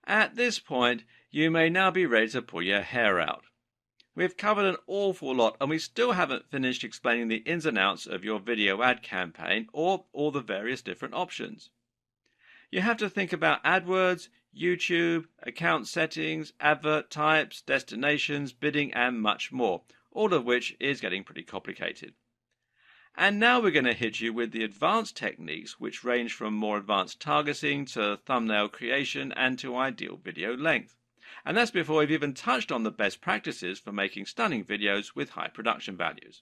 At this point, you may now be ready to pull your hair out. We've covered an awful lot and we still haven't finished explaining the ins and outs of your video ad campaign or all the various different options. You have to think about AdWords, YouTube, account settings, advert types, destinations, bidding, and much more, all of which is getting pretty complicated. And now we're going to hit you with the advanced techniques, which range from more advanced targeting to thumbnail creation and to ideal video length. And that's before we've even touched on the best practices for making stunning videos with high production values.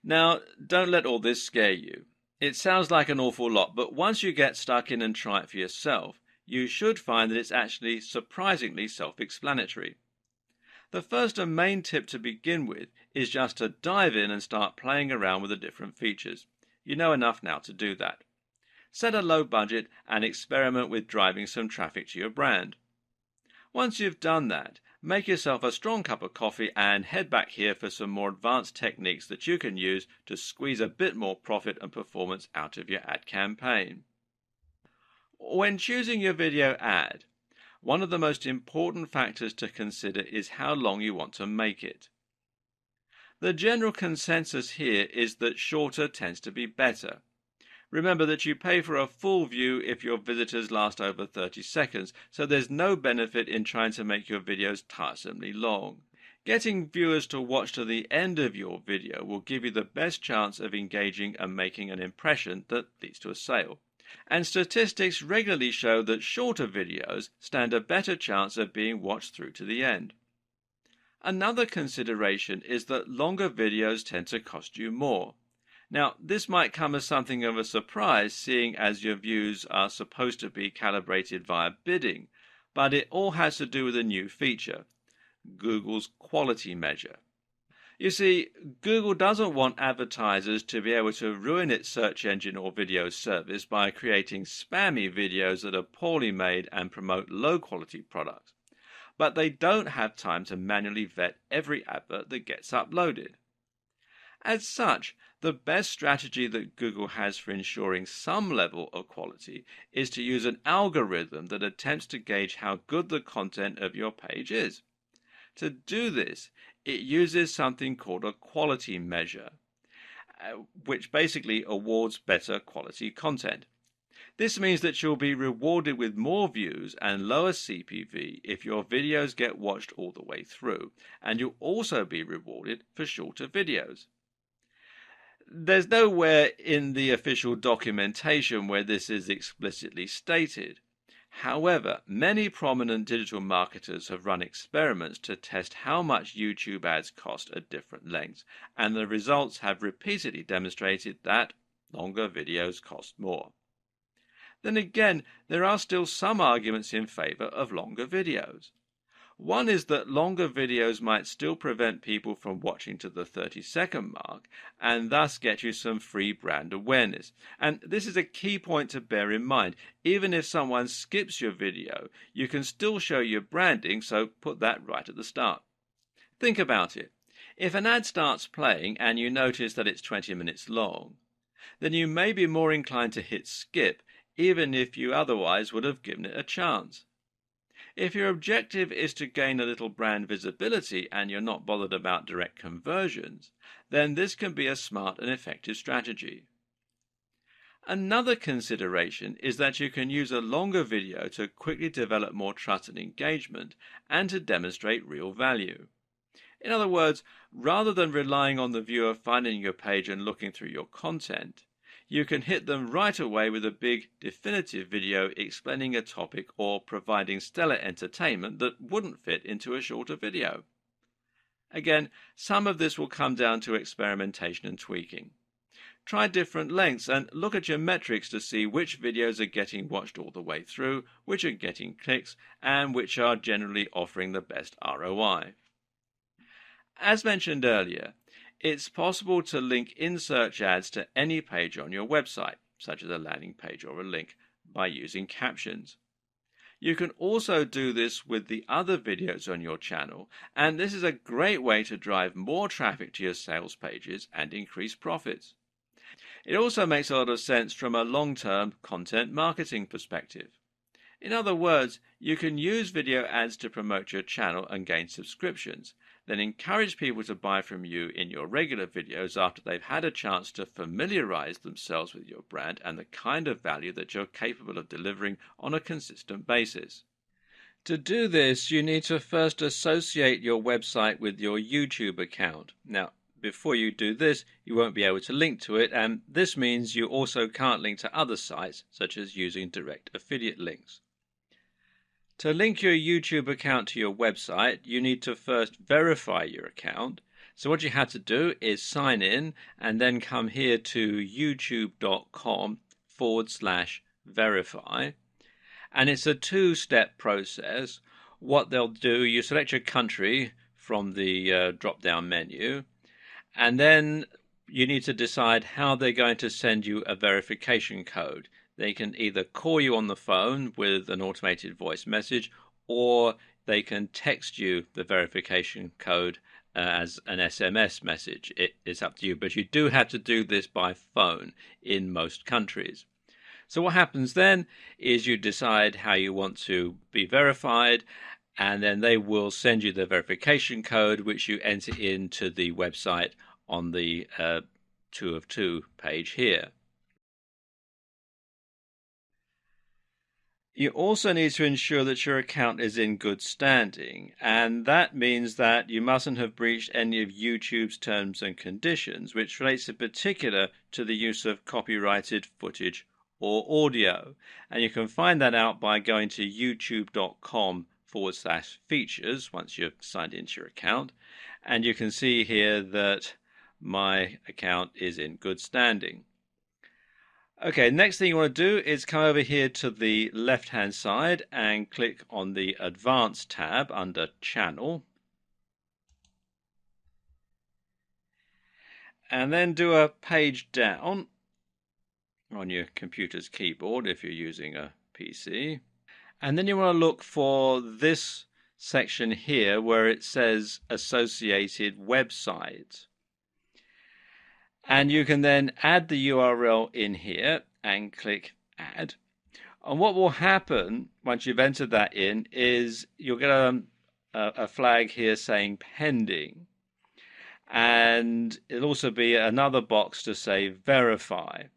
Now, don't let all this scare you. It sounds like an awful lot, but once you get stuck in and try it for yourself, you should find that it's actually surprisingly self-explanatory. The first and main tip to begin with is just to dive in and start playing around with the different features. You know enough now to do that. Set a low budget and experiment with driving some traffic to your brand. Once you've done that, make yourself a strong cup of coffee and head back here for some more advanced techniques that you can use to squeeze a bit more profit and performance out of your ad campaign. When choosing your video ad, one of the most important factors to consider is how long you want to make it. The general consensus here is that shorter tends to be better. Remember that you pay for a full view if your visitors last over 30 seconds, so there's no benefit in trying to make your videos tiresomely long. Getting viewers to watch to the end of your video will give you the best chance of engaging and making an impression that leads to a sale. And statistics regularly show that shorter videos stand a better chance of being watched through to the end. Another consideration is that longer videos tend to cost you more. Now, this might come as something of a surprise, seeing as your views are supposed to be calibrated via bidding, but it all has to do with a new feature, Google's quality measure. You see, Google doesn't want advertisers to be able to ruin its search engine or video service by creating spammy videos that are poorly made and promote low-quality products. But they don't have time to manually vet every advert that gets uploaded. As such, the best strategy that Google has for ensuring some level of quality is to use an algorithm that attempts to gauge how good the content of your page is. To do this, it uses something called a quality measure, which basically awards better quality content. This means that you'll be rewarded with more views and lower CPV if your videos get watched all the way through, and you'll also be rewarded for shorter videos. There's nowhere in the official documentation where this is explicitly stated. However, many prominent digital marketers have run experiments to test how much YouTube ads cost at different lengths, and the results have repeatedly demonstrated that longer videos cost more. Then again, there are still some arguments in favor of longer videos. One is that longer videos might still prevent people from watching to the 30-second mark and thus get you some free brand awareness. And this is a key point to bear in mind. Even if someone skips your video, you can still show your branding, so put that right at the start. Think about it. If an ad starts playing and you notice that it's 20 minutes long, then you may be more inclined to hit skip, even if you otherwise would have given it a chance. If your objective is to gain a little brand visibility and you're not bothered about direct conversions, then this can be a smart and effective strategy. Another consideration is that you can use a longer video to quickly develop more trust and engagement and to demonstrate real value. In other words, rather than relying on the viewer finding your page and looking through your content, you can hit them right away with a big, definitive video explaining a topic or providing stellar entertainment that wouldn't fit into a shorter video. Again, some of this will come down to experimentation and tweaking. Try different lengths and look at your metrics to see which videos are getting watched all the way through, which are getting clicks, and which are generally offering the best ROI. As mentioned earlier, it's possible to link in-search ads to any page on your website, such as a landing page or a link, by using captions. You can also do this with the other videos on your channel, and this is a great way to drive more traffic to your sales pages and increase profits. It also makes a lot of sense from a long-term content marketing perspective. In other words, you can use video ads to promote your channel and gain subscriptions, then encourage people to buy from you in your regular videos after they've had a chance to familiarize themselves with your brand and the kind of value that you're capable of delivering on a consistent basis. To do this, you need to first associate your website with your YouTube account. Now, before you do this, you won't be able to link to it, and this means you also can't link to other sites, such as using direct affiliate links. To link your YouTube account to your website, you need to first verify your account. So what you have to do is sign in and then come here to youtube.com/verify. And it's a two-step process. What they'll do, you select your country from the drop-down menu, and then you need to decide how they're going to send you a verification code. They can either call you on the phone with an automated voice message, or they can text you the verification code as an SMS message. It's up to you, but you do have to do this by phone in most countries. So what happens then is you decide how you want to be verified, and then they will send you the verification code, which you enter into the website on the 2 of 2 page here. You also need to ensure that your account is in good standing, and that means that you mustn't have breached any of YouTube's terms and conditions, which relates in particular to the use of copyrighted footage or audio. And you can find that out by going to youtube.com/features once you've signed into your account, and you can see here that my account is in good standing. Okay, next thing you want to do is come over here to the left-hand side and click on the Advanced tab under Channel. And then do a page down on your computer's keyboard if you're using a PC. And then you want to look for this section here where it says Associated Website. And you can then add the URL in here and click Add. And what will happen once you've entered that in is you'll get a flag here saying Pending. And it'll also be another box to say Verify.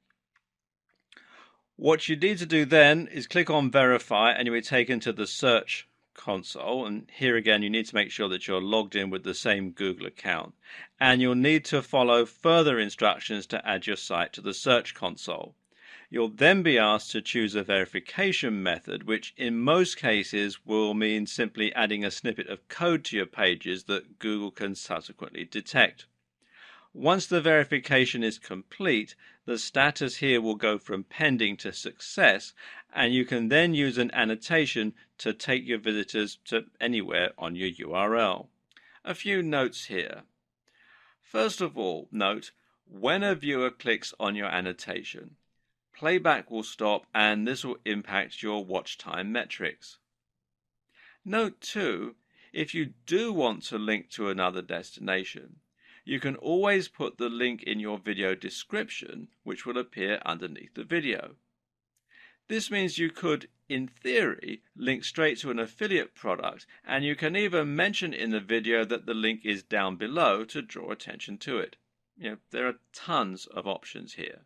What you need to do then is click on Verify, and you'll be taken to the Search console, and here again you need to make sure that you're logged in with the same Google account, and you'll need to follow further instructions to add your site to the Search console. You'll then be asked to choose a verification method, which in most cases will mean simply adding a snippet of code to your pages that Google can subsequently detect. Once the verification is complete, the status here will go from pending to success, and you can then use an annotation to take your visitors to anywhere on your URL. A few notes here. First of all, note, when a viewer clicks on your annotation, playback will stop and this will impact your watch time metrics. Note too, if you do want to link to another destination, you can always put the link in your video description, which will appear underneath the video. This means you could, in theory, link straight to an affiliate product, and you can even mention in the video that the link is down below to draw attention to it. There are tons of options here.